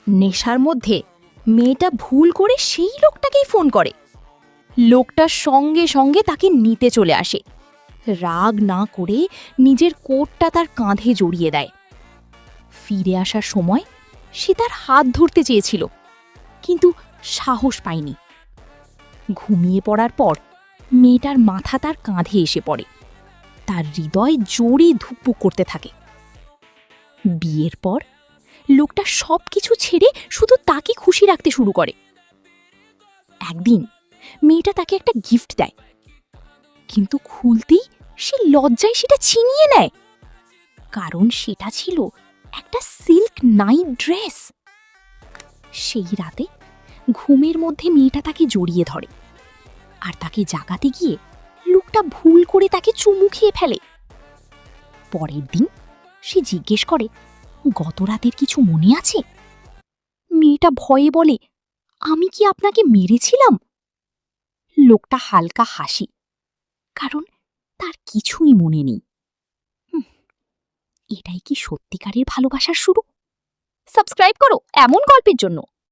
নেশার মধ্যে মেয়েটা ভুল করে সেই লোকটাকেই ফোন করে। লোকটা সঙ্গে সঙ্গে তাকে নিতে চলে আসে। রাগ না করে নিজের কোটটা তার কাঁধে জড়িয়ে দেয়। ফিরে আসার সময় সে তার হাত ধরতে চেয়েছিল, কিন্তু সাহস পায়নি। ঘুমিয়ে পড়ার পর মেয়েটার মাথা তার কাঁধে এসে পড়ে। তার হৃদয় জোরে ধুকপুক করতে থাকে। বিয়ের পর লোকটা সবকিছু ছেড়ে শুধু তাকে খুশি রাখতে শুরু করে। একদিন মেয়েটা তাকে একটা গিফট দেয়, কিন্তু খুলতেই সে লজ্জায় সেটা ছিনিয়ে নেয়, কারণ সেটা ছিল একটা সিল্ক নাইট ড্রেস। সেই রাতে ঘুমের মধ্যে মেয়েটা তাকে জড়িয়ে ধরে, আর তাকে জাগাতে গিয়ে লোকটা ভুল করে তাকে চুমু খেয়ে ফেলে। পরের দিন সে জিজ্ঞেস করে, গত রাতের কিছু মনে আছে? মেয়েটা ভয়ে বলে, আমি কি আপনাকে মেরেছিলাম? লোকটা হালকা হাসি, কারণ তার কিছুই মনে নেই। এটাই কি সত্যিকারের ভালোবাসার শুরু? সাবস্ক্রাইব করো এমন গল্পের জন্য।